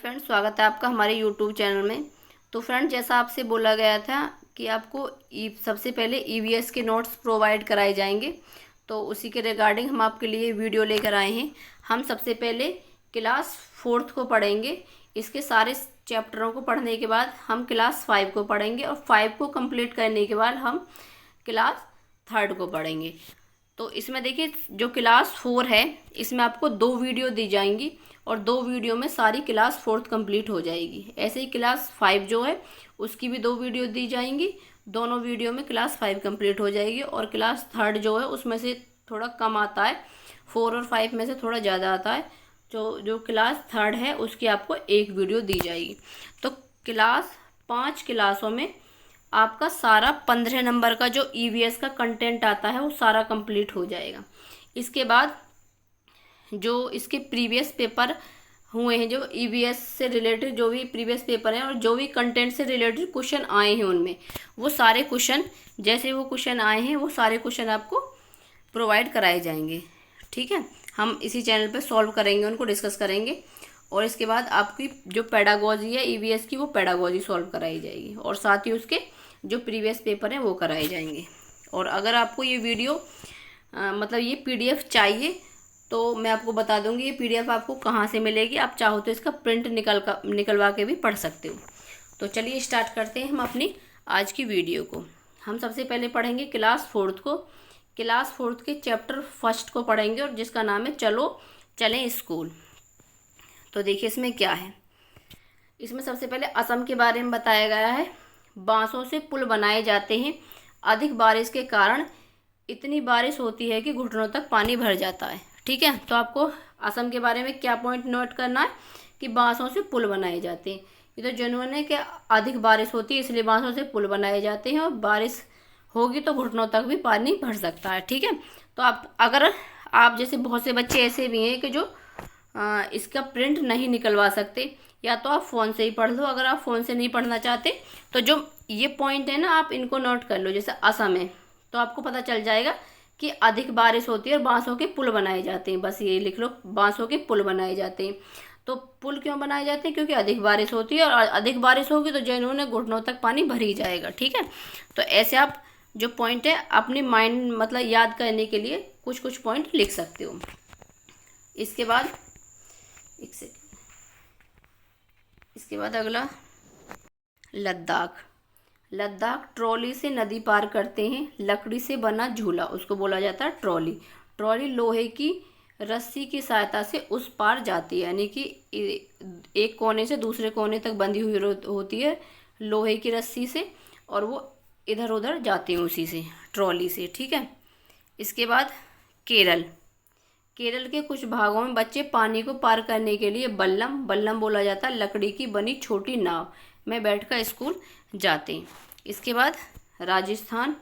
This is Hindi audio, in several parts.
फ्रेंड, स्वागत है आपका हमारे यूट्यूब चैनल में। तो फ्रेंड, जैसा आपसे बोला गया था कि आपको सबसे पहले ईवीएस के नोट्स प्रोवाइड कराए जाएंगे, तो उसी के रिगार्डिंग हम आपके लिए वीडियो लेकर आए हैं। हम सबसे पहले क्लास 4th को पढ़ेंगे। इसके सारे चैप्टरों को पढ़ने के बाद हम क्लास 5 को पढ़ेंगे और 5 को कंप्लीट करने के बाद हम क्लास 3rd को पढ़ेंगे। तो इसमें देखिए, जो क्लास 4 है इसमें आपको 2 वीडियो दी जाएंगी और 2 वीडियो में सारी क्लास 4th कंप्लीट हो जाएगी। ऐसे ही क्लास 5 जो है उसकी भी 2 वीडियो दी जाएंगी, दोनों वीडियो में क्लास 5 कंप्लीट हो जाएगी। और क्लास 3rd जो है उसमें से थोड़ा कम आता है, 4 और 5 में से थोड़ा ज़्यादा आता है। जो क्लास 3rd है उसकी आपको 1 वीडियो दी जाएगी। तो क्लास 5 क्लासों में आपका सारा 15 नंबर का जो ईवीएस का कंटेंट आता है वो सारा कंप्लीट हो जाएगा। इसके बाद जो इसके प्रीवियस पेपर हुए हैं, जो ईवीएस से रिलेटेड जो भी प्रीवियस पेपर हैं और जो भी कंटेंट से रिलेटेड क्वेश्चन आए हैं उनमें वो सारे क्वेश्चन, जैसे वो क्वेश्चन आए हैं वो सारे क्वेश्चन आपको प्रोवाइड कराए जाएंगे। ठीक है, हम इसी चैनल पर सॉल्व करेंगे, उनको डिस्कस करेंगे। और इसके बाद आपकी जो पेडागोजी है ईवीएस की, वो पेडागोजी सॉल्व कराई जाएगी और साथ ही उसके जो प्रीवियस पेपर हैं वो कराए जाएंगे। और अगर आपको ये वीडियो मतलब ये पीडीएफ चाहिए तो मैं आपको बता दूंगी ये पीडीएफ आपको कहाँ से मिलेगी। आप चाहो तो इसका प्रिंट निकलवा के भी पढ़ सकते हो। तो चलिए स्टार्ट करते हैं हम अपनी आज की वीडियो को। हम सबसे पहले पढ़ेंगे क्लास 4th को। क्लास 4th के चैप्टर 1 को पढ़ेंगे और जिसका नाम है चलो चलें स्कूल। तो देखिए इसमें क्या है। इसमें सबसे पहले असम के बारे में बताया गया है। बांसों से पुल बनाए जाते हैं। अधिक बारिश के कारण इतनी बारिश होती है कि घुटनों तक पानी भर जाता है। ठीक है, तो आपको असम के बारे में क्या पॉइंट नोट करना है कि बांसों से पुल बनाए जाते हैं। ये तो जेन्युइन है कि अधिक बारिश होती है इसलिए बांसों से पुल बनाए जाते हैं और बारिश होगी तो घुटनों तक भी पानी भर सकता है। ठीक है, तो अगर आप जैसे बहुत से बच्चे ऐसे भी हैं कि जो इसका प्रिंट नहीं निकलवा सकते, या तो आप फ़ोन से ही पढ़ लो। अगर आप फ़ोन से नहीं पढ़ना चाहते तो जो ये पॉइंट है ना, आप इनको नोट कर लो। जैसे असम है तो आपको पता चल जाएगा कि अधिक बारिश होती है और बांसों के पुल बनाए जाते हैं। बस ये लिख लो, बांसों के पुल बनाए जाते हैं। तो पुल क्यों बनाए जाते हैं? क्योंकि अधिक बारिश होती है और अधिक बारिश होगी तो जेन्युइन घुटनों तक पानी भर ही जाएगा। ठीक है, तो ऐसे आप जो पॉइंट है अपनी माइंड मतलब याद करने के लिए कुछ कुछ पॉइंट लिख सकते हो। इसके बाद इसके बाद अगला लद्दाख। लद्दाख ट्रॉली से नदी पार करते हैं। लकड़ी से बना झूला, उसको बोला जाता है ट्रॉली। ट्रॉली लोहे की रस्सी की सहायता से उस पार जाती है, यानी कि एक कोने से दूसरे कोने तक बंधी हुई होती है लोहे की रस्सी से, और वो इधर उधर जाती हैं उसी से, ट्रॉली से। ठीक है, इसके बाद केरल। केरल के कुछ भागों में बच्चे पानी को पार करने के लिए बल्लम, बल्लम बोला जाता है लकड़ी की बनी छोटी नाव में बैठकर स्कूल जाते हैं। इसके बाद राजस्थान।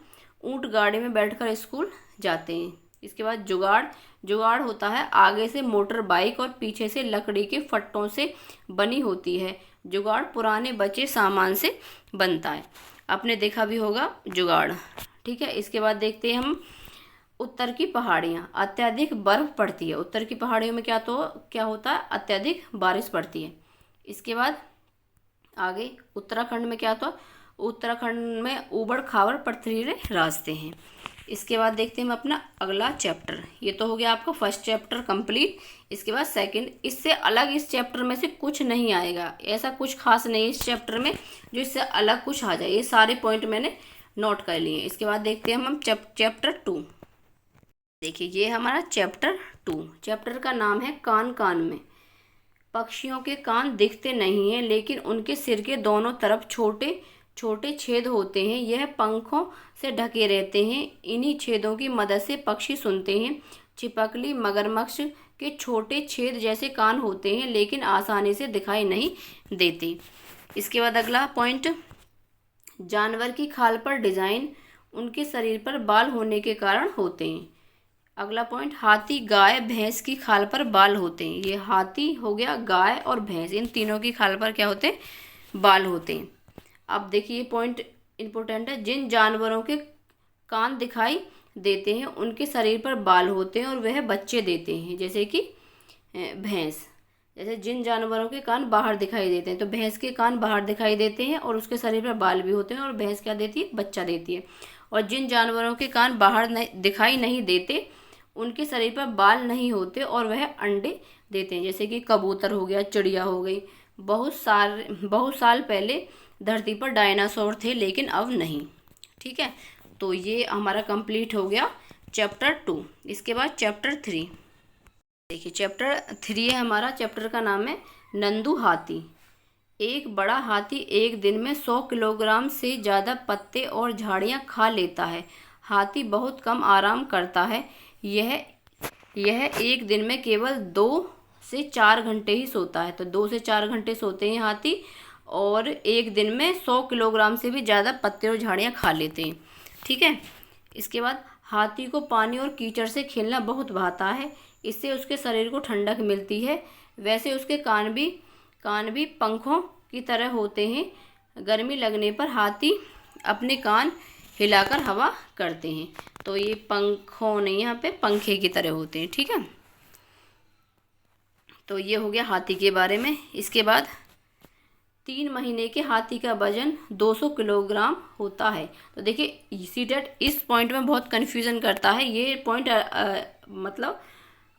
ऊंट गाड़ी में बैठकर स्कूल जाते हैं। इसके बाद जुगाड़। जुगाड़ होता है आगे से मोटर बाइक और पीछे से लकड़ी के फट्टों से बनी होती है। जुगाड़ पुराने बचे सामान से बनता है। आपने देखा भी होगा जुगाड़। ठीक है, इसके बाद देखते हैं हम उत्तर की पहाड़ियाँ। अत्यधिक बर्फ पड़ती है। उत्तर की पहाड़ियों में क्या होता है? अत्यधिक बारिश पड़ती है। इसके बाद आगे उत्तराखंड में क्या होता है? उत्तराखंड में ऊबड़ खाबड़ पथरीले रास्ते हैं। इसके बाद देखते हैं हम अपना अगला चैप्टर। ये तो हो गया आपका फर्स्ट चैप्टर कंप्लीट। इसके बाद सेकंड। इससे अलग इस चैप्टर में से कुछ नहीं आएगा, ऐसा कुछ खास नहीं है इस चैप्टर में जो इससे अलग कुछ आ जाए। ये सारे पॉइंट मैंने नोट कर लिए। इसके बाद देखते हैं हम चैप्टर 2। देखिए ये हमारा चैप्टर 2। चैप्टर का नाम है कान कान में। पक्षियों के कान दिखते नहीं हैं लेकिन उनके सिर के दोनों तरफ छोटे छोटे छेद होते हैं। यह पंखों से ढके रहते हैं। इन्हीं छेदों की मदद से पक्षी सुनते हैं। छिपकली मगरमच्छ के छोटे छेद जैसे कान होते हैं लेकिन आसानी से दिखाई नहीं देते। इसके बाद अगला पॉइंट, जानवर की खाल पर डिजाइन उनके शरीर पर बाल होने के कारण होते हैं। अगला पॉइंट, हाथी गाय भैंस की खाल पर बाल होते हैं। ये हाथी हो गया, गाय और भैंस, इन तीनों की खाल पर क्या होते हैं? बाल होते हैं। अब देखिए पॉइंट इम्पोर्टेंट है। जिन जानवरों के कान दिखाई देते हैं उनके शरीर पर बाल होते हैं और वह बच्चे देते हैं, जैसे कि भैंस। जैसे जिन जानवरों के कान बाहर दिखाई देते हैं, तो भैंस के कान बाहर दिखाई देते हैं और उसके शरीर पर बाल भी होते हैं, और भैंस क्या देती है, बच्चा देती है। और जिन जानवरों के कान बाहर दिखाई नहीं देते, उनके शरीर पर बाल नहीं होते और वह अंडे देते हैं, जैसे कि कबूतर हो गया, चिड़िया हो गई। बहुत साल पहले धरती पर डायनासोर थे, लेकिन अब नहीं। ठीक है, तो ये हमारा कंप्लीट हो गया चैप्टर 2। इसके बाद चैप्टर 3 देखिए। चैप्टर 3 है हमारा, चैप्टर का नाम है नंदू हाथी। एक बड़ा हाथी एक दिन में 100 किलोग्राम से ज़्यादा पत्ते और झाड़ियाँ खा लेता है। हाथी बहुत कम आराम करता है। यह एक दिन में केवल 2 से 4 घंटे ही सोता है। तो 2 से 4 घंटे सोते हैं हाथी, और एक दिन में 100 किलोग्राम से भी ज़्यादा पत्ते और झाड़ियाँ खा लेते हैं। ठीक है, इसके बाद हाथी को पानी और कीचड़ से खेलना बहुत भाता है। इससे उसके शरीर को ठंडक मिलती है। वैसे उसके कान भी पंखों की तरह होते हैं। गर्मी लगने पर हाथी अपने कान हिलाकर हवा करते हैं। तो ये पंखों नहीं, यहाँ पे पंखे की तरह होते हैं। ठीक है, तो ये हो गया हाथी के बारे में। इसके बाद 3 महीने के हाथी का वजन 200 किलोग्राम होता है। तो देखिए, सीटेट इस पॉइंट में बहुत कन्फ्यूज़न करता है। ये पॉइंट मतलब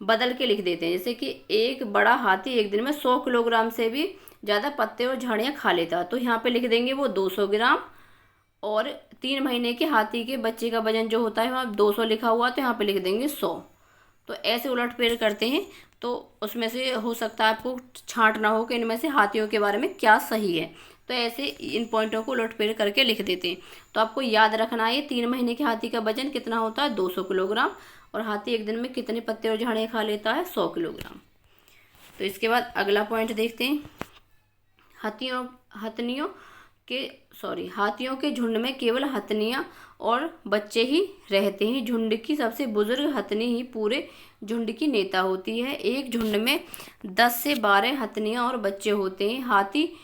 बदल के लिख देते हैं, जैसे कि एक बड़ा हाथी एक दिन में 100 किलोग्राम से भी ज़्यादा पत्ते और झाड़ियाँ खा लेता, तो यहाँ पे लिख देंगे वो 200 ग्राम। और 3 महीने के हाथी के बच्चे का वजन जो होता है वहाँ 200 लिखा हुआ, तो यहाँ पे लिख देंगे 100। तो ऐसे उलटफेर करते हैं, तो उसमें से हो सकता है आपको छांटना हो कि इनमें से हाथियों के बारे में क्या सही है। तो ऐसे इन पॉइंटों को उलटफेर करके लिख देते हैं। तो आपको याद रखना है 3 महीने के हाथी का वजन कितना होता है, 200 किलोग्राम, और हाथी एक दिन में कितने पत्ते और झाड़ियाँ खा लेता है, 100 किलोग्राम। तो इसके बाद अगला पॉइंट देखते हैं। हाथियों के झुंड में केवल हथनियाँ और बच्चे ही रहते हैं। झुंड की सबसे बुजुर्ग हथनी ही पूरे झुंड की नेता होती है। एक झुंड में 10 से 12 हथनियाँ और बच्चे होते हैं। हाथी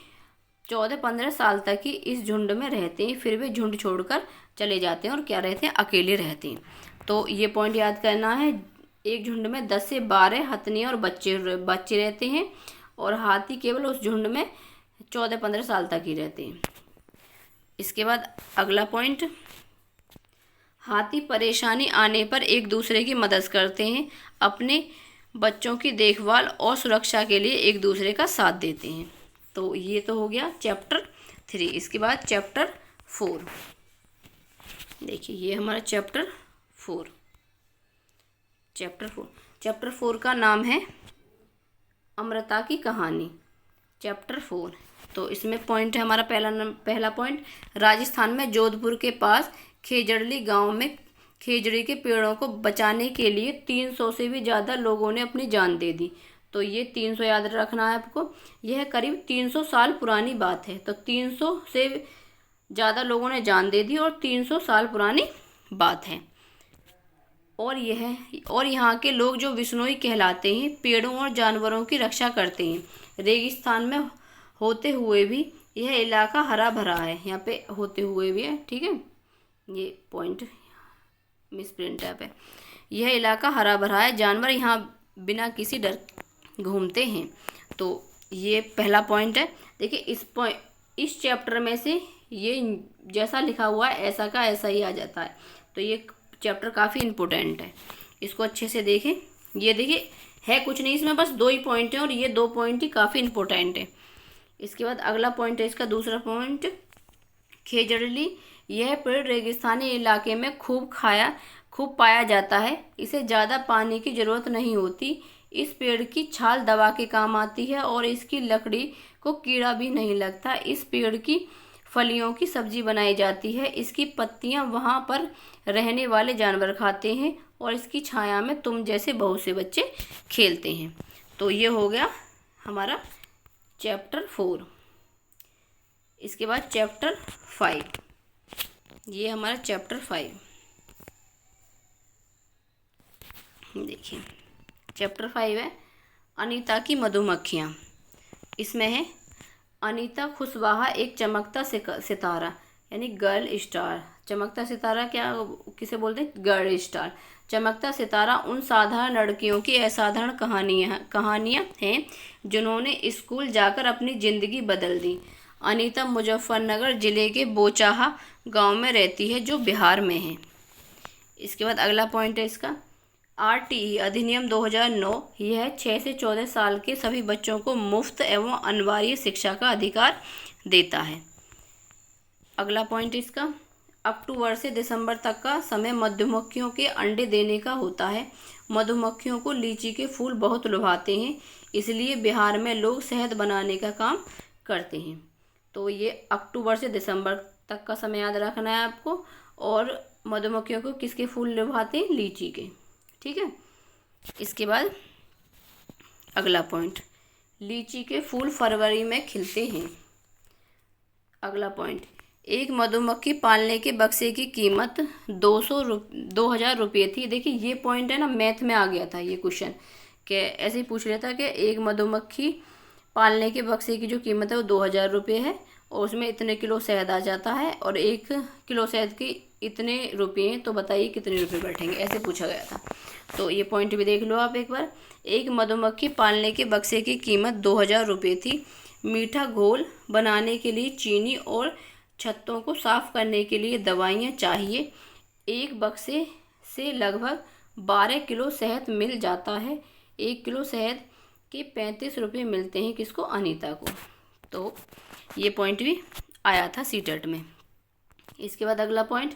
14-15 साल तक ही इस झुंड में रहते हैं, फिर वे झुंड छोड़कर चले जाते हैं और क्या रहते हैं, अकेले रहते हैं। तो ये पॉइंट याद करना है। एक झुंड में 10 से 12 हथनियाँ और बच्चे रहते हैं, और हाथी केवल उस झुंड में 14-15 साल तक ही रहते हैं। इसके बाद अगला पॉइंट, हाथी परेशानी आने पर एक दूसरे की मदद करते हैं। अपने बच्चों की देखभाल और सुरक्षा के लिए एक दूसरे का साथ देते हैं। तो ये तो हो गया चैप्टर 3। इसके बाद चैप्टर 4 देखिए, ये हमारा चैप्टर 4। चैप्टर 4 का नाम है अमृता की कहानी। चैप्टर 4, तो इसमें पॉइंट है हमारा पहला पॉइंट, राजस्थान में जोधपुर के पास खेजड़ली गांव में खेजड़ी के पेड़ों को बचाने के लिए 300 से भी ज़्यादा लोगों ने अपनी जान दे दी। तो ये 300 याद रखना है आपको। यह करीब 300 साल पुरानी बात है। तो 300 से ज़्यादा लोगों ने जान दे दी, और 300 साल पुरानी बात है। और यहाँ के लोग जो विश्नोई कहलाते हैं, पेड़ों और जानवरों की रक्षा करते हैं। रेगिस्तान में होते हुए भी यह इलाका हरा भरा है। यहाँ पे होते हुए भी है, ठीक है, ये पॉइंट मिसप्रिंट है। यह इलाका हरा भरा है, जानवर यहाँ बिना किसी डर घूमते हैं। तो ये पहला पॉइंट है। देखिए, इस चैप्टर में से ये जैसा लिखा हुआ है ऐसा का ऐसा ही आ जाता है। तो ये चैप्टर काफ़ी इम्पोर्टेंट है, इसको अच्छे से देखें। ये देखिए, है कुछ नहीं, इसमें बस 2 ही पॉइंट हैं, और ये 2 पॉइंट ही काफ़ी इम्पोर्टेंट है। इसके बाद अगला पॉइंट है इसका दूसरा पॉइंट, खेजड़ली। यह पेड़ रेगिस्तानी इलाके में खूब पाया जाता है। इसे ज़्यादा पानी की ज़रूरत नहीं होती। इस पेड़ की छाल दवा के काम आती है, और इसकी लकड़ी को कीड़ा भी नहीं लगता। इस पेड़ की फलियों की सब्जी बनाई जाती है। इसकी पत्तियां वहां पर रहने वाले जानवर खाते हैं, और इसकी छाया में तुम जैसे बहुत से बच्चे खेलते हैं। तो ये हो गया हमारा चैप्टर 4। इसके बाद चैप्टर 5, ये हमारा चैप्टर 5 देखिए। चैप्टर 5 है अनीता की मधुमक्खियाँ। इसमें है अनीता खुशवाहा एक चमकता सितारा, यानी गर्ल स्टार। चमकता सितारा क्या किसे बोलते हैं, गर्ल स्टार। चमकता सितारा उन साधारण लड़कियों की असाधारण कहानियाँ हैं जिन्होंने स्कूल जाकर अपनी ज़िंदगी बदल दी। अनीता मुजफ्फरनगर ज़िले के बोचाहा गांव में रहती है जो बिहार में है। इसके बाद अगला पॉइंट है इसका RTE अधिनियम 2009। यह 6 से 14 साल के सभी बच्चों को मुफ्त एवं अनिवार्य शिक्षा का अधिकार देता है। अगला पॉइंट इसका अक्टूबर से दिसंबर तक का समय मधुमक्खियों के अंडे देने का होता है। मधुमक्खियों को लीची के फूल बहुत लुभाते हैं, इसलिए बिहार में लोग शहद बनाने का काम करते हैं। तो ये अक्टूबर से दिसंबर तक का समय याद रखना है आपको। और मधुमक्खियों को किसके फूल लुभाते हैं? लीची के। ठीक है। इसके बाद अगला पॉइंट, लीची के फूल फरवरी में खिलते हैं। अगला पॉइंट, एक मधुमक्खी पालने के बक्से की कीमत 2000 रुपये थी। देखिए ये पॉइंट है ना, मैथ में आ गया था ये क्वेश्चन, कि ऐसे ही पूछ लेता कि एक मधुमक्खी पालने के बक्से की जो कीमत है वो 2000 रुपये है और उसमें इतने किलो शहद आ जाता है और 1 किलो शहद की इतने रुपये हैं, तो बताइए कितने रुपये बैठेंगे, ऐसे पूछा गया था। तो ये पॉइंट भी देख लो आप एक बार। एक मधुमक्खी पालने के बक्से की कीमत 2000 रुपये थी। मीठा घोल बनाने के लिए चीनी और छत्तों को साफ करने के लिए दवाइयाँ चाहिए। एक बक्से से लगभग 12 किलो शहद मिल जाता है। 1 किलो शहद के 35 रुपये मिलते हैं किसको? अनीता को। तो ये पॉइंट भी आया था सीटेट में। इसके बाद अगला पॉइंट,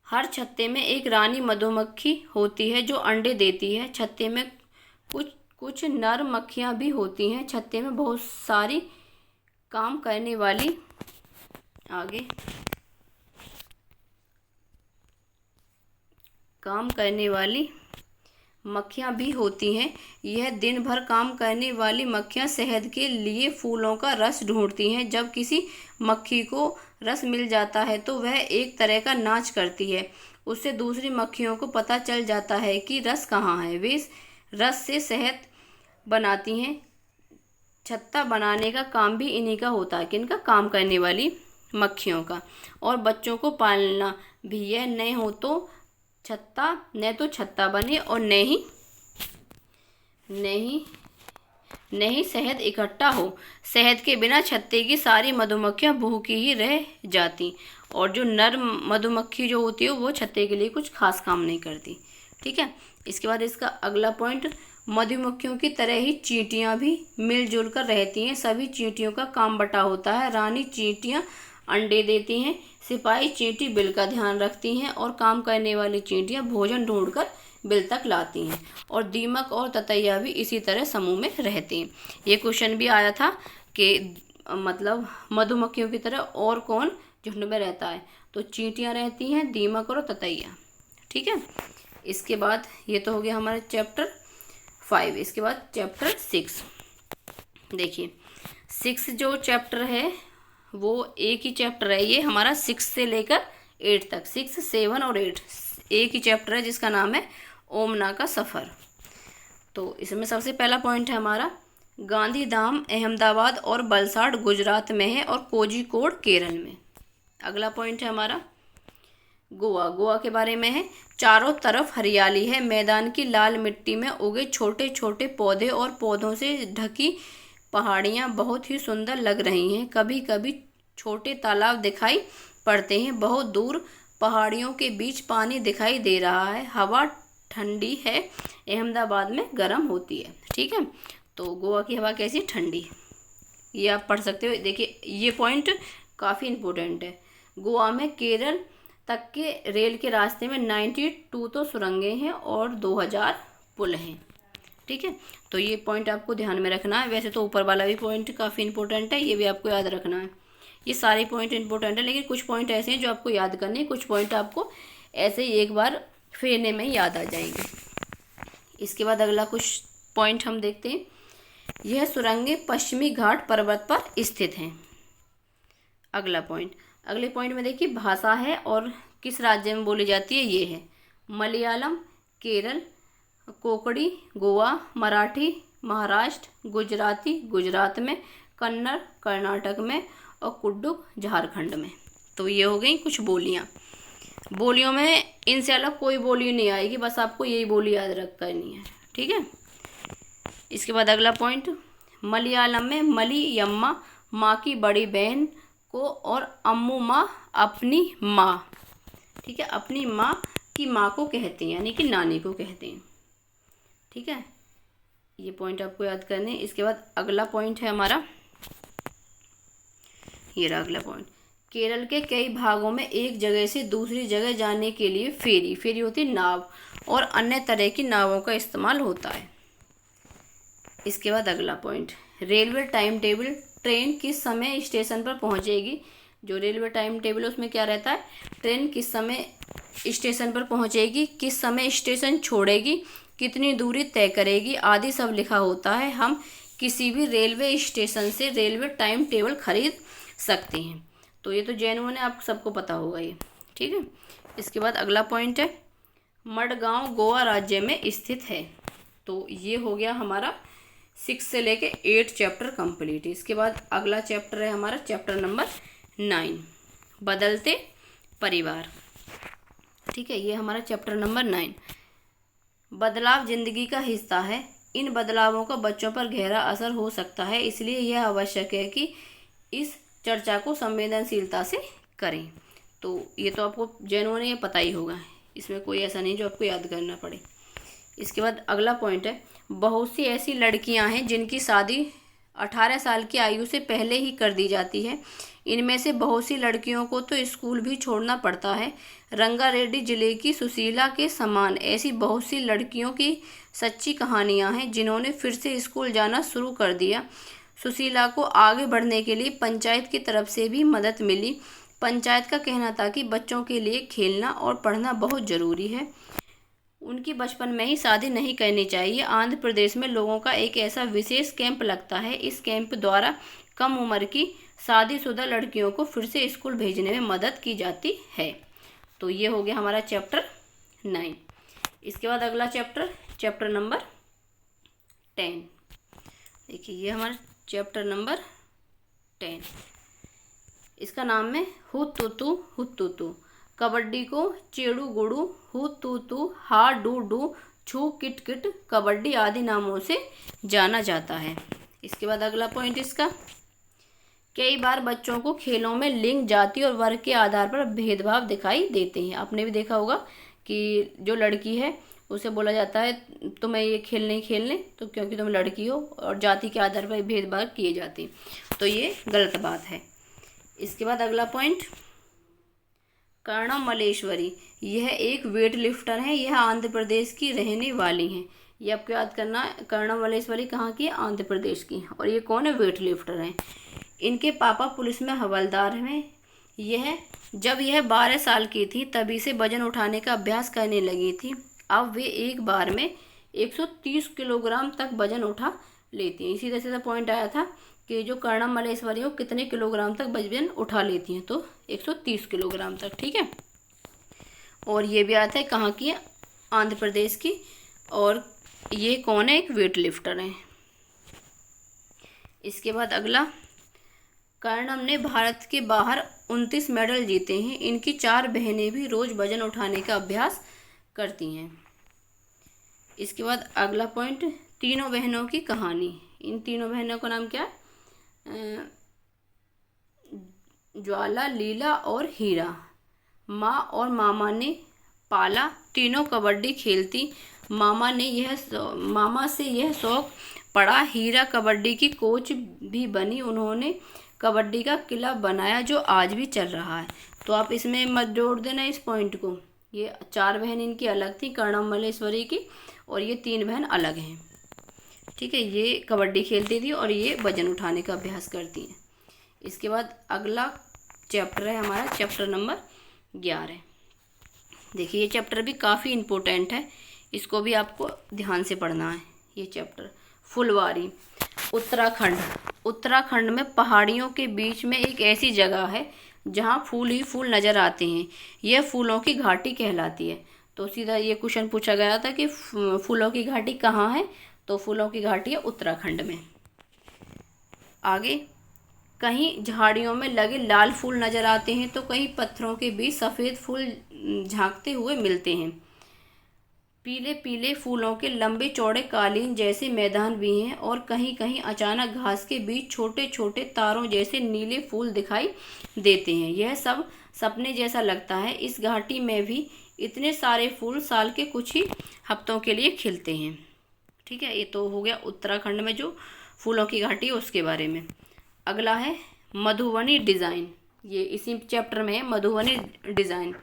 हर छत्ते में एक रानी मधुमक्खी होती है जो अंडे देती है। छत्ते में कुछ नर मक्खियाँ भी होती हैं। छत्ते में बहुत सारी काम करने वाली मक्खियाँ भी होती हैं। यह दिन भर काम करने वाली मक्खियाँ शहद के लिए फूलों का रस ढूंढती हैं। जब किसी मक्खी को रस मिल जाता है तो वह एक तरह का नाच करती है। उससे दूसरी मक्खियों को पता चल जाता है कि रस कहाँ है। वे रस से शहद बनाती हैं। छत्ता बनाने का काम भी इन्हीं का होता है, किनका? काम करने वाली मक्खियों का। और बच्चों को पालना भी। यह न तो छत्ता बने और न ही शहद इकट्ठा हो। शहद के बिना छत्ते की सारी मधुमक्खियां भूखी ही रह जाती और जो नर मधुमक्खी जो होती है वो छत्ते के लिए कुछ खास काम नहीं करती। ठीक है। इसके बाद इसका अगला पॉइंट, मधुमक्खियों की तरह ही चींटियां भी मिलजुल कर रहती हैं। सभी चींटियों का काम बटा होता है। रानी चींटियां अंडे देती हैं, सिपाही चींटी बिल का ध्यान रखती हैं और काम करने वाली चींटियां भोजन ढूंढकर बिल तक लाती हैं। और दीमक और ततैया भी इसी तरह समूह में रहते हैं। ये क्वेश्चन भी आया था कि मतलब मधुमक्खियों की तरह और कौन झुंड में रहता है? तो चींटियां रहती हैं, दीमक और ततैया। ठीक है। इसके बाद ये तो हो गया हमारे चैप्टर 5। इसके बाद चैप्टर 6। देखिए 6 जो चैप्टर है वो एक ही चैप्टर है। ये हमारा 6 से लेकर 8 तक, 6, 7 और 8 एक ही चैप्टर है जिसका नाम है ओमना का सफ़र। तो इसमें सबसे पहला पॉइंट है हमारा, गांधीधाम अहमदाबाद और वलसाड गुजरात में है और कोझिकोड केरल में। अगला पॉइंट है हमारा गोवा के बारे में है। चारों तरफ हरियाली है। मैदान की लाल मिट्टी में उगे छोटे छोटे पौधे और पौधों से ढकी पहाड़ियाँ बहुत ही सुंदर लग रही हैं। कभी कभी छोटे तालाब दिखाई पड़ते हैं। बहुत दूर पहाड़ियों के बीच पानी दिखाई दे रहा है। हवा ठंडी है। अहमदाबाद में गर्म होती है। ठीक है। तो गोवा की हवा कैसी? ठंडी। ये आप पढ़ सकते हो। देखिए ये पॉइंट काफ़ी इम्पोर्टेंट है। गोवा में केरल तक के रेल के रास्ते में 92 तो सुरंगें हैं और 2000 पुल हैं। ठीक है। तो ये पॉइंट आपको ध्यान में रखना है। वैसे तो ऊपर वाला भी पॉइंट काफ़ी इंपॉर्टेंट है, ये भी आपको याद रखना है। ये सारे पॉइंट इंपॉर्टेंट है, लेकिन कुछ पॉइंट ऐसे हैं जो आपको याद करने हैं, कुछ पॉइंट आपको ऐसे ही एक बार फेरने में याद आ जाएंगे। इसके बाद अगला कुछ पॉइंट हम देखते हैं। यह सुरंगें पश्चिमी घाट पर्वत पर स्थित हैं। अगला पॉइंट, अगले पॉइंट में देखिए भाषा है और किस राज्य में बोली जाती है। ये है मलयालम केरल, कोंकणी गोवा, मराठी महाराष्ट्र, गुजराती गुजरात में, कन्नड़ कर्नाटक में और कुड्डुक झारखंड में। तो ये हो गई कुछ बोलियाँ। बोलियों में इनसे अलग कोई बोली नहीं आएगी, बस आपको यही बोली याद रख करनी है, ठीक है। इसके बाद अगला पॉइंट, मलयालम में मलियम्मा माँ की बड़ी बहन को और अम्मू माँ अपनी माँ, ठीक है, अपनी माँ की माँ को कहते हैं, यानी कि नानी को कहते हैं, ठीक है। ये पॉइंट आपको याद करने। इसके बाद अगला पॉइंट है हमारा, ये रहा अगला पॉइंट, केरल के कई भागों में एक जगह से दूसरी जगह जाने के लिए फेरी होती नाव और अन्य तरह की नावों का इस्तेमाल होता है। इसके बाद अगला point, railway time table, train किस समय स्टेशन पर पहुंचेगी। जो रेलवे टाइम टेबल उसमें क्या रहता है, ट्रेन किस समय स्टेशन पर पहुंचेगी, किस समय स्टेशन छोड़ेगी, कितनी दूरी तय करेगी आदि सब लिखा होता है। हम किसी भी रेलवे स्टेशन से रेलवे टाइम टेबल खरीद सकते हैं। तो ये तो जेन्युइन है, आप सबको पता होगा ये, ठीक है। इसके बाद अगला पॉइंट है, मडगांव गोवा राज्य में स्थित है। तो ये हो गया हमारा 6 से लेके 8 चैप्टर कंप्लीट। इसके बाद अगला चैप्टर है हमारा चैप्टर नंबर 9, बदलते परिवार, ठीक है। ये हमारा चैप्टर नंबर 9। बदलाव जिंदगी का हिस्सा है, इन बदलावों का बच्चों पर गहरा असर हो सकता है, इसलिए यह आवश्यक है कि इस चर्चा को संवेदनशीलता से करें। तो ये तो आपको जेन्युइन ये पता ही होगा, इसमें कोई ऐसा नहीं जो आपको याद करना पड़े। इसके बाद अगला पॉइंट है, बहुत सी ऐसी लड़कियां हैं जिनकी शादी 18 साल की आयु से पहले ही कर दी जाती है। इनमें से बहुत सी लड़कियों को तो स्कूल भी छोड़ना पड़ता है। रंगारेड्डी जिले की सुशीला के समान ऐसी बहुत सी लड़कियों की सच्ची कहानियां हैं जिन्होंने फिर से स्कूल जाना शुरू कर दिया। सुशीला को आगे बढ़ने के लिए पंचायत की तरफ से भी मदद मिली। पंचायत का कहना था कि बच्चों के लिए खेलना और पढ़ना बहुत ज़रूरी है, उनकी बचपन में ही शादी नहीं करनी चाहिए। आंध्र प्रदेश में लोगों का एक ऐसा विशेष कैंप लगता है। इस कैंप द्वारा कम उम्र की शादीशुदा लड़कियों को फिर से स्कूल भेजने में मदद की जाती है। तो ये हो गया हमारा चैप्टर 9। इसके बाद अगला चैप्टर नंबर 10। देखिए ये हमारा चैप्टर नंबर 10, इसका नाम है हुत्तुतु। कबड्डी को चेड़ू गुड़ू, हुत्तुतु, हा डू डू, छू किट किट, कबड्डी आदि नामों से जाना जाता है। इसके बाद अगला पॉइंट इसका, कई बार बच्चों को खेलों में लिंग, जाति और वर्ग के आधार पर भेदभाव दिखाई देते हैं। आपने भी देखा होगा कि जो लड़की है उसे बोला जाता है तुम्हें ये खेल नहीं खेलने, तो क्योंकि तुम लड़की हो, और जाति के आधार पर भेदभाव किए जाते हैं, तो ये गलत बात है। इसके बाद अगला पॉइंट, कर्णम मलेश्वरी, यह एक वेट लिफ्टर है, यह आंध्र प्रदेश की रहने वाली हैं। ये आपको याद करना है, कर्णम मलेश्वरी कहाँ की है, आंध्र प्रदेश की। और ये कौन है, वेट लिफ्टर हैं। इनके पापा पुलिस में हवलदार हैं। जब यह 12 साल की थी तभी से वजन उठाने का अभ्यास करने लगी थी। अब वे एक बार में 130 किलोग्राम तक वजन उठा लेती हैं। इसी तरह से पॉइंट आया था कि जो कर्णम मलेश्वरी हो कितने किलोग्राम तक वजन उठा लेती हैं, तो 130 किलोग्राम तक, ठीक है। और ये भी आता है कहाँ की है, आंध्र प्रदेश की। और ये कौन है, एक वेट लिफ्टर है। इसके बाद अगला, कर्णम ने भारत के बाहर 29 मेडल जीते हैं। इनकी 4 बहनें भी रोज वजन उठाने का अभ्यास करती हैं। इसके बाद अगला पॉइंट, तीनों बहनों की कहानी। इन तीनों बहनों का नाम क्या है, ज्वाला, लीला और हीरा। माँ और मामा ने पाला, तीनों कबड्डी खेलती। मामा से यह शौक पड़ा। हीरा कबड्डी की कोच भी बनी, उन्होंने कबड्डी का किला बनाया जो आज भी चल रहा है। तो आप इसमें मत जोड़ देना इस पॉइंट को। ये 4 बहन इनकी अलग थी कर्णम मलेश्वरी की, और ये 3 बहन अलग हैं, ठीक है। ये कबड्डी खेलती थी और ये वजन उठाने का अभ्यास करती हैं। इसके बाद अगला चैप्टर है हमारा चैप्टर नंबर 11। देखिए ये चैप्टर भी काफ़ी इम्पोर्टेंट है, इसको भी आपको ध्यान से पढ़ना है। ये चैप्टर, फुलवारी, उत्तराखंड में पहाड़ियों के बीच में एक ऐसी जगह है जहाँ फूल ही फूल नज़र आते हैं। यह फूलों की घाटी कहलाती है। तो सीधा ये क्वेश्चन पूछा गया था कि फूलों की घाटी कहाँ है, तो फूलों की घाटी है उत्तराखंड में। आगे, कहीं झाड़ियों में लगे लाल फूल नज़र आते हैं तो कहीं पत्थरों के बीच सफ़ेद फूल झांकते हुए मिलते हैं। पीले पीले फूलों के लंबे चौड़े कालीन जैसे मैदान भी हैं और कहीं कहीं अचानक घास के बीच छोटे छोटे तारों जैसे नीले फूल दिखाई देते हैं। यह सब सपने जैसा लगता है। इस घाटी में भी इतने सारे फूल साल के कुछ ही हफ्तों के लिए खिलते हैं। ठीक है, ये तो हो गया उत्तराखंड में जो फूलों की घाटी है उसके बारे में। अगला है मधुबनी डिज़ाइन। ये इसी चैप्टर में है, मधुबनी डिज़ाइन।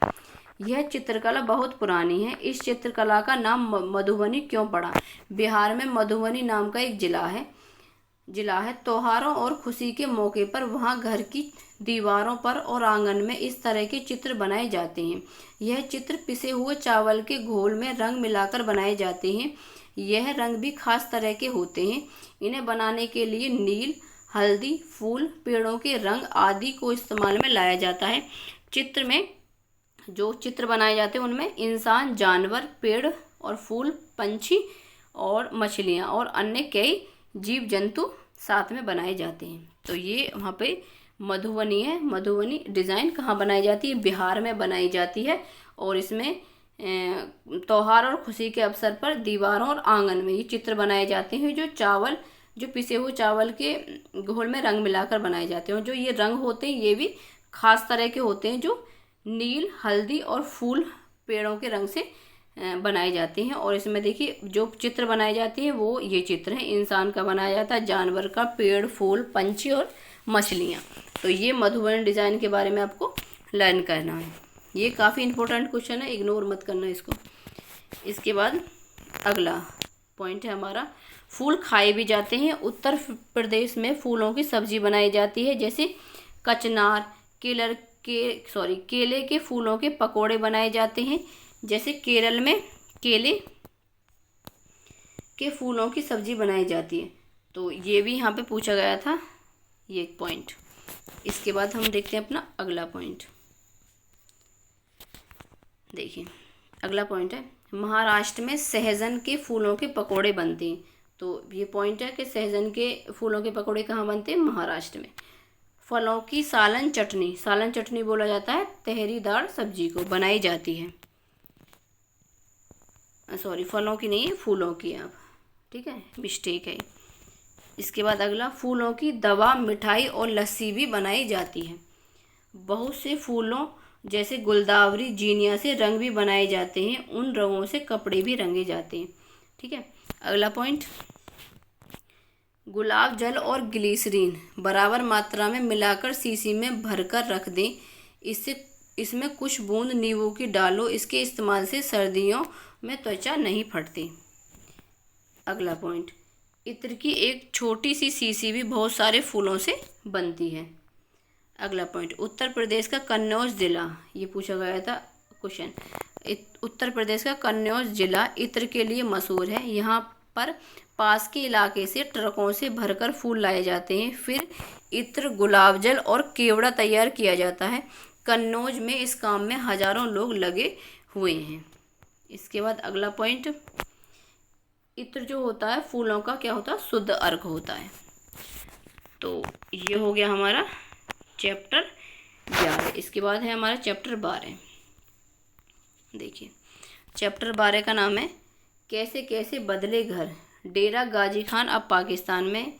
यह चित्रकला बहुत पुरानी है। इस चित्रकला का नाम मधुबनी क्यों पड़ा? बिहार में मधुबनी नाम का एक जिला है। त्योहारों और खुशी के मौके पर वहाँ घर की दीवारों पर और आंगन में इस तरह के चित्र बनाए जाते हैं। यह चित्र पिसे हुए चावल के घोल में रंग मिलाकर बनाए जाते हैं। यह रंग भी खास तरह के होते हैं। इन्हें बनाने के लिए नील, हल्दी, फूल, पेड़ों के रंग आदि को इस्तेमाल में लाया जाता है। चित्र में जो चित्र बनाए जाते हैं उनमें इंसान, जानवर, पेड़ और फूल, पंछी और मछलियाँ और अन्य कई जीव जंतु साथ में बनाए जाते हैं। तो ये वहाँ पे मधुबनी है। मधुबनी डिज़ाइन कहाँ बनाई जाती है? बिहार में बनाई जाती है। और इसमें त्योहार और खुशी के अवसर पर दीवारों और आंगन में ये चित्र बनाए जाते हैं। जो पिसे हुए चावल के घोल में रंग मिलाकर बनाए जाते हैं। और जो ये रंग होते हैं ये भी खास तरह के होते हैं, जो नील, हल्दी और फूल पेड़ों के रंग से बनाए जाते हैं। और इसमें देखिए जो चित्र बनाए जाते हैं वो ये चित्र हैं। इंसान का बनाया जाता है, जानवर का, पेड़, फूल, पंछी और मछलियाँ। तो ये मधुबनी डिज़ाइन के बारे में आपको लर्न करना है। ये काफ़ी इंपॉर्टेंट क्वेश्चन है, इग्नोर मत करना इसको। इसके बाद अगला पॉइंट है हमारा, फूल खाए भी जाते हैं। उत्तर प्रदेश में फूलों की सब्जी बनाई जाती है, जैसे कचनार, केले के फूलों के पकोड़े बनाए जाते हैं। जैसे केरल में केले के फूलों की सब्जी बनाई जाती है। तो ये भी यहाँ पे पूछा गया था, ये एक पॉइंट। इसके बाद हम देखते हैं अपना अगला पॉइंट। देखिए अगला पॉइंट है, महाराष्ट्र में सहजन के फूलों के पकोड़े बनते हैं। तो ये पॉइंट है कि सहजन के फूलों के पकोड़े कहाँ बनते हैं? महाराष्ट्र में। फलों की सालन चटनी बोला जाता है, तहरीदार सब्जी को बनाई जाती है। सॉरी, फलों की नहीं है, फूलों की आप, ठीक है, मिस्टेक है। इसके बाद अगला, फूलों की दवा, मिठाई और लस्सी भी बनाई जाती है। बहुत से फूलों जैसे गुलदावरी, जीनिया से रंग भी बनाए जाते हैं। उन रंगों से कपड़े भी रंगे जाते हैं। ठीक है, अगला पॉइंट, गुलाब जल और ग्लिसरीन बराबर मात्रा में मिलाकर शीशी में भरकर रख दें। इसमें कुछ बूंद नींबू की डालो। इसके इस्तेमाल से सर्दियों में त्वचा नहीं फटती। अगला पॉइंट, इत्र की एक छोटी सी शीशी भी बहुत सारे फूलों से बनती है। अगला पॉइंट, उत्तर प्रदेश का कन्नौज जिला, ये पूछा गया था क्वेश्चन। उत्तर प्रदेश का कन्नौज जिला इत्र के लिए मशहूर है। यहाँ पर पास के इलाके से ट्रकों से भरकर फूल लाए जाते हैं। फिर इत्र, गुलाब जल और केवड़ा तैयार किया जाता है। कन्नौज में इस काम में हजारों लोग लगे हुए हैं। इसके बाद अगला पॉइंट, इत्र जो होता है फूलों का क्या होता है? शुद्ध अर्क होता है। तो ये हो गया हमारा चैप्टर 11। इसके बाद है हमारा चैप्टर 12। देखिए चैप्टर 12 का नाम है कैसे कैसे बदले घर। डेरा गाजी खान अब पाकिस्तान में।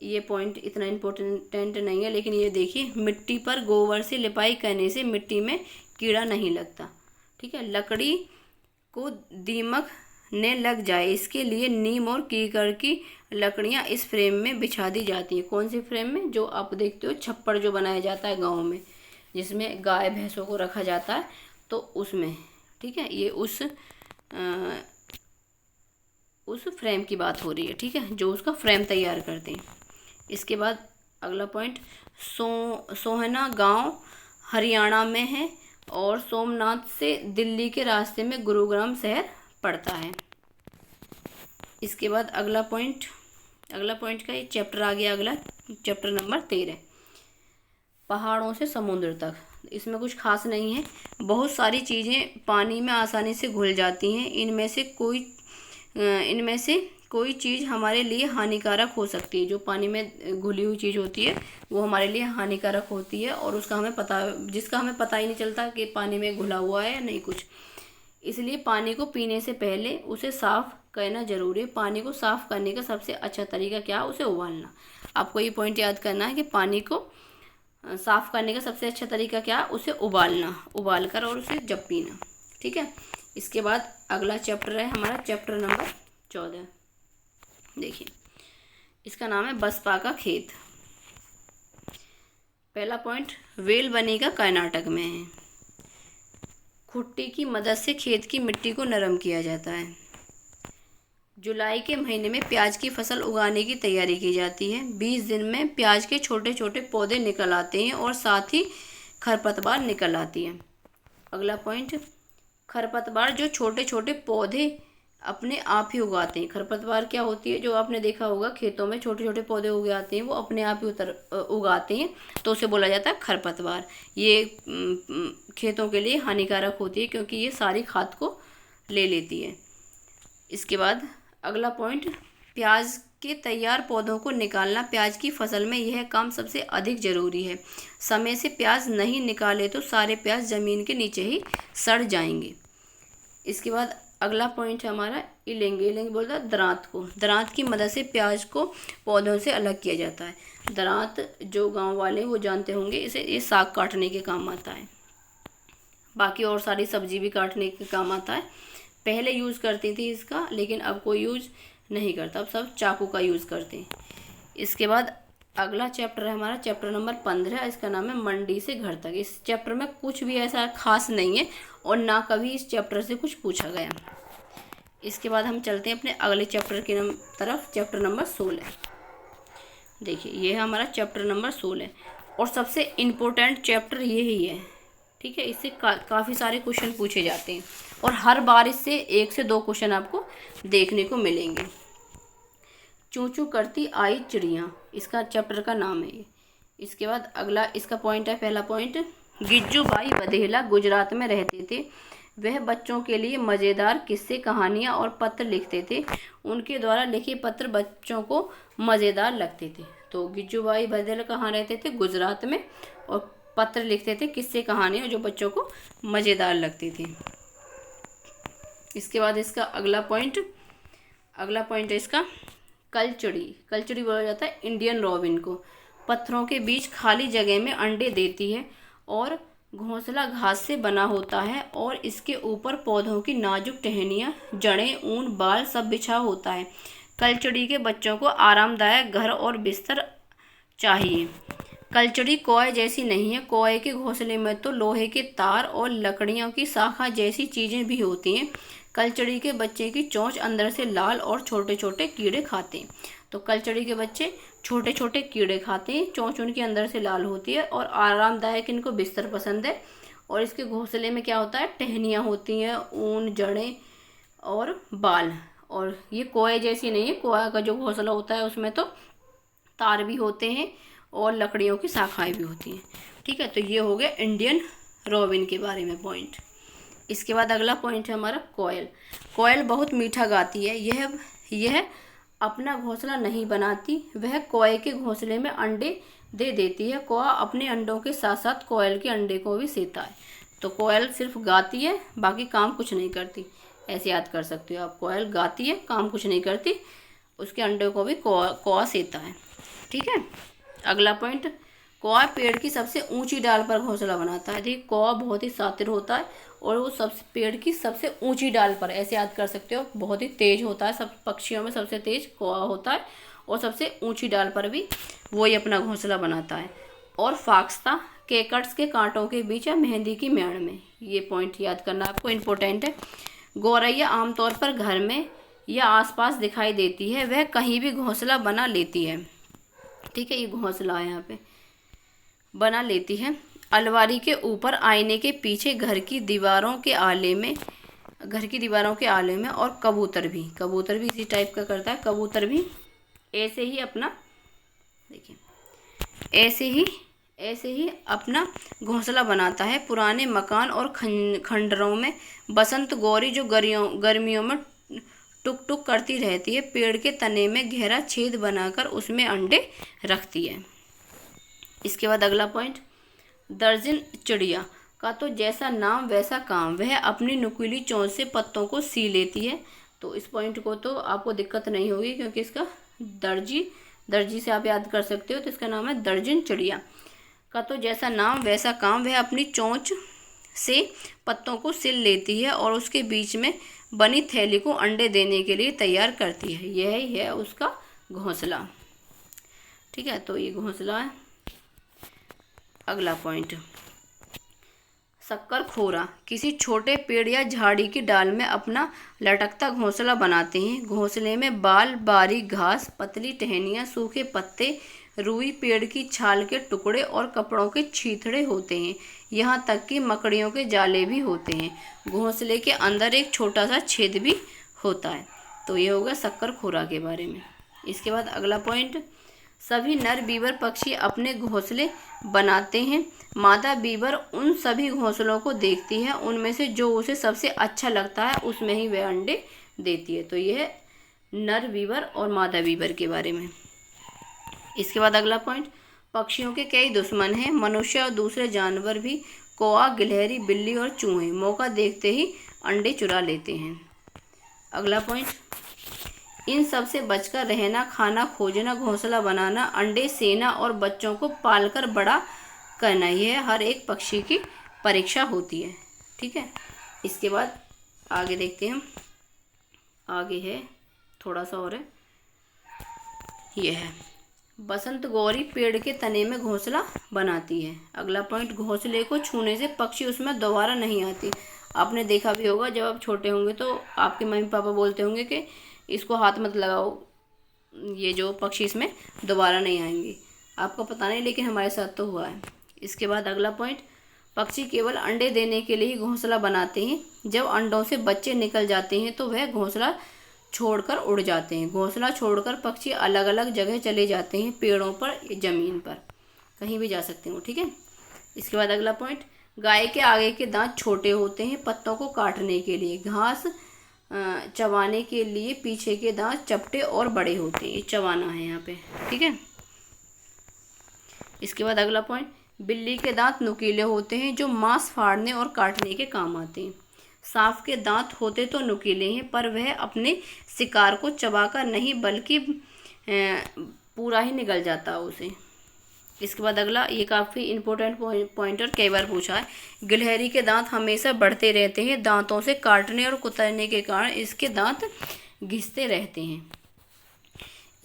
ये पॉइंट इतना इम्पोर्टेंट नहीं है, लेकिन ये देखिए, मिट्टी पर गोबर से लिपाई करने से मिट्टी में कीड़ा नहीं लगता। ठीक है, लकड़ी को दीमक ने लग जाए इसके लिए नीम और कीकर की लकड़ियाँ इस फ्रेम में बिछा दी जाती हैं। कौन सी फ्रेम में? जो आप देखते हो छप्पर जो बनाया जाता है गाँव में, जिसमें गाय भैंसों को रखा जाता है, तो उसमें। ठीक है, ये उस फ्रेम की बात हो रही है। ठीक है, जो उसका फ्रेम तैयार करते हैं। इसके बाद अगला पॉइंट, सोहना गांव हरियाणा में है और सोमनाथ से दिल्ली के रास्ते में गुरुग्राम शहर पड़ता है। इसके बाद अगला पॉइंट का ये चैप्टर आ गया। अगला चैप्टर नंबर 13, पहाड़ों से समुद्र तक। इसमें कुछ खास नहीं है। बहुत सारी चीज़ें पानी में आसानी से घुल जाती हैं। इनमें से कोई चीज़ हमारे लिए हानिकारक हो सकती है। जो पानी में घुली हुई चीज़ होती है वो हमारे लिए हानिकारक होती है, और जिसका हमें पता ही नहीं चलता कि पानी में घुला हुआ है या नहीं कुछ। इसलिए पानी को पीने से पहले उसे साफ़ करना ज़रूरी है। पानी को साफ़ करने का सबसे अच्छा तरीका क्या है? उसे उबालना। आपको ये पॉइंट याद करना है कि पानी को साफ़ करने का सबसे अच्छा तरीका क्या है? उसे उबालना, उबाल कर और उसे जब पीना। ठीक है। इसके बाद अगला चैप्टर है हमारा चैप्टर नंबर 14। देखिए, इसका नाम है बसपा का खेत। पहला पॉइंट, वेल बनेगा कर्नाटक में है। खुट्टी की मदद से खेत की मिट्टी को नरम किया जाता है। जुलाई के महीने में प्याज की फसल उगाने की तैयारी की जाती है। 20 दिन में प्याज के छोटे छोटे पौधे निकल आते हैं और साथ ही खरपतवार निकल आती है। अगला पॉइंट, खरपतवार जो छोटे छोटे पौधे अपने आप ही उगाते हैं। खरपतवार क्या होती है? जो आपने देखा होगा खेतों में छोटे छोटे पौधे उग आते हैं, वो अपने आप ही उगाते हैं, तो उसे बोला जाता है खरपतवार। ये खेतों के लिए हानिकारक होती है क्योंकि ये सारी खाद को ले लेती है। इसके बाद अगला पॉइंट, प्याज के तैयार पौधों को निकालना। प्याज की फसल में यह काम सबसे अधिक ज़रूरी है। समय से प्याज नहीं निकाले तो सारे प्याज ज़मीन के नीचे ही सड़ जाएंगे। इसके बाद अगला पॉइंट है हमारा इलेंगे। इलेंगे बोलता है दरांत को। दरांत की मदद से प्याज को पौधों से अलग किया जाता है। दरांत जो गांव वाले वो जानते होंगे, इसे ये साग काटने के काम आता है। बाकी और सारी सब्जी भी काटने के काम आता है। पहले यूज़ करती थी इसका, लेकिन अब कोई यूज़ नहीं करता, अब सब चाकू का यूज़ करते हैं। इसके बाद अगला चैप्टर है हमारा चैप्टर नंबर 15। इसका नाम है मंडी से घर तक। इस चैप्टर में कुछ भी ऐसा खास नहीं है और ना कभी इस चैप्टर से कुछ पूछा गया। इसके बाद हम चलते हैं अपने अगले चैप्टर की तरफ, चैप्टर नंबर 16। देखिए, ये है हमारा चैप्टर नंबर 16 और सबसे इम्पोर्टेंट चैप्टर यही है। ठीक है, इससे काफ़ी सारे क्वेश्चन पूछे जाते हैं और हर बार इससे 1 से 2 क्वेश्चन आपको देखने को मिलेंगे। चूँ चूँ करती आई चिड़िया, इसका चैप्टर का नाम है ये। इसके बाद अगला इसका पॉइंट है, पहला पॉइंट, गिज्जू भाई बधेला गुजरात में रहते थे। वह बच्चों के लिए मज़ेदार किस्से, कहानियाँ और पत्र लिखते थे। उनके द्वारा लिखे पत्र बच्चों को मज़ेदार लगते थे। तो गिज्जू भाई बधेला कहाँ रहते थे? गुजरात में, और पत्र लिखते थे, किस्से कहानियाँ जो बच्चों को मज़ेदार लगती थी। इसके बाद इसका अगला पॉइंट है इसका कलचड़ी। कलचड़ी बोला जाता है इंडियन रॉबिन को। पत्थरों के बीच खाली जगह में अंडे देती है और घोंसला घास से बना होता है और इसके ऊपर पौधों की नाजुक टहनियाँ, जड़ें, ऊन, बाल सब बिछा होता है। कलचड़ी के बच्चों को आरामदायक घर और बिस्तर चाहिए। कलचड़ी कौए जैसी नहीं है। कौए के घोंसले में तो लोहे के तार और लकड़ियों की शाखा जैसी चीज़ें भी होती हैं। कलचड़ी के बच्चे की चोंच अंदर से लाल और छोटे छोटे कीड़े खाते हैं। तो कलचड़ी के बच्चे छोटे छोटे कीड़े खाते हैं, चोंच उनकी अंदर से लाल होती है और आरामदायक इनको बिस्तर पसंद है। और इसके घोंसले में क्या होता है? टहनियाँ होती हैं, ऊन, जड़ें और बाल। और ये कौए जैसी नहीं है। कौआ का जो घोंसला होता है उसमें तो तार भी होते हैं और लकड़ियों की शाखाएँ भी होती हैं। ठीक है, तो ये हो गया इंडियन रॉबिन के बारे में पॉइंट। इसके बाद अगला पॉइंट है हमारा कोयल। कोयल बहुत मीठा गाती है। यह अपना घोंसला नहीं बनाती, वह कौए के घोंसले में अंडे दे देती है। कौआ अपने अंडों के साथ साथ कोयल के अंडे को भी सेता है। तो कोयल सिर्फ गाती है, बाकी काम कुछ नहीं करती। ऐसे याद कर सकते हो आप, कोयल गाती है, काम कुछ नहीं करती, उसके अंडे को भी कौआ सेता है। ठीक है, अगला पॉइंट, कौआ पेड़ की सबसे ऊंची डाल पर घोंसला बनाता है। देखिए, कौआ बहुत ही शातिर होता है और वो पेड़ की सबसे ऊंची डाल पर, ऐसे याद कर सकते हो, बहुत ही तेज होता है। सब पक्षियों में सबसे तेज कौआ होता है और सबसे ऊंची डाल पर भी वही अपना घोंसला बनाता है। और फाक्सता केकट्स के कांटों के बीच या मेहंदी की मेड़ में, ये पॉइंट याद करना आपको इम्पोर्टेंट है। गौरैया आमतौर पर घर में या आसपास दिखाई देती है, वह कहीं भी घोंसला बना लेती है। ठीक है, ये घोंसला है, यहाँ पे बना लेती है। अलमारी के ऊपर, आईने के पीछे, घर की दीवारों के आले में और कबूतर भी इसी टाइप का करता है। कबूतर भी ऐसे ही अपना, देखिए, ऐसे ही अपना घोंसला बनाता है। पुराने मकान और खंडरों में बसंत गौरी जो गर्मियों में टुक टुक करती रहती है, पेड़ के तने में गहरा छेद बनाकर उसमें अंडे रखती है। इसके बाद अगला पॉइंट, दर्जन चिड़िया का तो जैसा नाम वैसा काम, वह अपनी नुकीली चोंच से पत्तों को सी लेती है। तो इस पॉइंट को तो आपको दिक्कत नहीं होगी क्योंकि इसका दर्जी से आप याद कर सकते हो। तो इसका नाम है दर्जन चिड़िया का तो जैसा नाम वैसा काम, वह अपनी चोंच से पत्तों को सिल लेती है और उसके बीच में बनी थैली को अंडे देने के लिए तैयार करती है। यही है उसका घोंसला। ठीक है, तो ये घोंसला है। अगला पॉइंट, शक्करखोरा किसी छोटे पेड़ या झाड़ी की डाल में अपना लटकता घोंसला बनाते हैं। घोंसले में बाल, बारीक घास, पतली टहनियाँ, सूखे पत्ते, रुई, पेड़ की छाल के टुकड़े और कपड़ों के छींथड़े होते हैं। यहाँ तक कि मकड़ियों के जाले भी होते हैं। घोंसले के अंदर एक छोटा सा छेद भी होता है। तो ये होगा शक्करखोरा के बारे में। इसके बाद अगला पॉइंट, सभी नर बीवर पक्षी अपने घोंसले बनाते हैं। मादा बीवर उन सभी घोंसलों को देखती है, उनमें से जो उसे सबसे अच्छा लगता है उसमें ही वह अंडे देती है। तो यह है नर बीवर और मादा बीवर के बारे में। इसके बाद अगला पॉइंट, पक्षियों के कई दुश्मन हैं, मनुष्य और दूसरे जानवर भी। कौआ, गिलहरी, बिल्ली और चूहे मौका देखते ही अंडे चुरा लेते हैं। अगला पॉइंट, इन सब से बचकर रहना, खाना खोजना, घोंसला बनाना, अंडे सेना और बच्चों को पालकर बड़ा करना, यह हर एक पक्षी की परीक्षा होती है। ठीक है, इसके बाद आगे देखते हैं हम। आगे है थोड़ा सा और है, यह है बसंत गौरी पेड़ के तने में घोंसला बनाती है। अगला पॉइंट, घोंसले को छूने से पक्षी उसमें दोबारा नहीं आती। आपने देखा भी होगा, जब आप छोटे होंगे तो आपके मम्मी पापा बोलते होंगे कि इसको हाथ मत लगाओ, ये जो पक्षी इसमें दोबारा नहीं आएंगे। आपको पता नहीं, लेकिन हमारे साथ तो हुआ है। इसके बाद अगला पॉइंट, पक्षी केवल अंडे देने के लिए ही घोंसला बनाते हैं। जब अंडों से बच्चे निकल जाते हैं तो वह घोंसला छोड़कर उड़ जाते हैं। घोंसला छोड़कर पक्षी अलग अलग जगह चले जाते हैं, पेड़ों पर, ज़मीन पर, कहीं भी जा सकते हो। ठीक है, इसके बाद अगला पॉइंट, गाय के आगे के दांत छोटे होते हैं पत्तों को काटने के लिए। घास चबाने के लिए पीछे के दांत चपटे और बड़े होते हैं। ये चबाना है यहाँ पे। ठीक है, इसके बाद अगला पॉइंट, बिल्ली के दांत नुकीले होते हैं जो मांस फाड़ने और काटने के काम आते हैं। सांप के दांत होते तो नुकीले हैं, पर वह अपने शिकार को चबाकर नहीं बल्कि पूरा ही निगल जाता उसे। इसके बाद अगला, ये काफ़ी इंपॉर्टेंट पॉइंटर कई बार पूछा है, गिलहरी के दांत हमेशा बढ़ते रहते हैं। दांतों से काटने और कुतरने के कारण इसके दांत घिसते रहते हैं।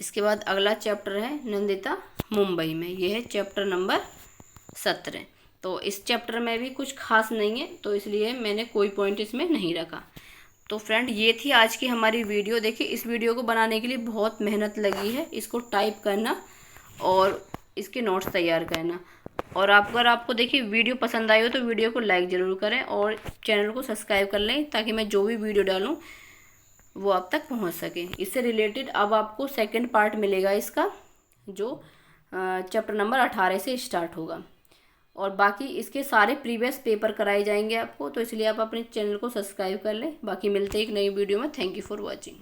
इसके बाद अगला चैप्टर है नंदिता मुंबई में, यह है चैप्टर नंबर 17। तो इस चैप्टर में भी कुछ खास नहीं है, तो इसलिए मैंने कोई पॉइंट इसमें नहीं रखा। तो फ्रेंड, ये थी आज की हमारी वीडियो। देखिए, इस वीडियो को बनाने के लिए बहुत मेहनत लगी है, इसको टाइप करना और इसके नोट्स तैयार करना। और अगर आपको देखिए वीडियो पसंद आई हो तो वीडियो को लाइक ज़रूर करें और चैनल को सब्सक्राइब कर लें, ताकि मैं जो भी वीडियो डालूँ वो आप तक पहुंच सके। इससे रिलेटेड अब आपको सेकंड पार्ट मिलेगा इसका, जो चैप्टर नंबर 18 से स्टार्ट होगा, और बाकी इसके सारे प्रीवियस पेपर कराए जाएंगे आपको। तो इसलिए आप अपने चैनल को सब्सक्राइब कर लें। बाकी मिलते हैं एक नई वीडियो में। Thank you for watching.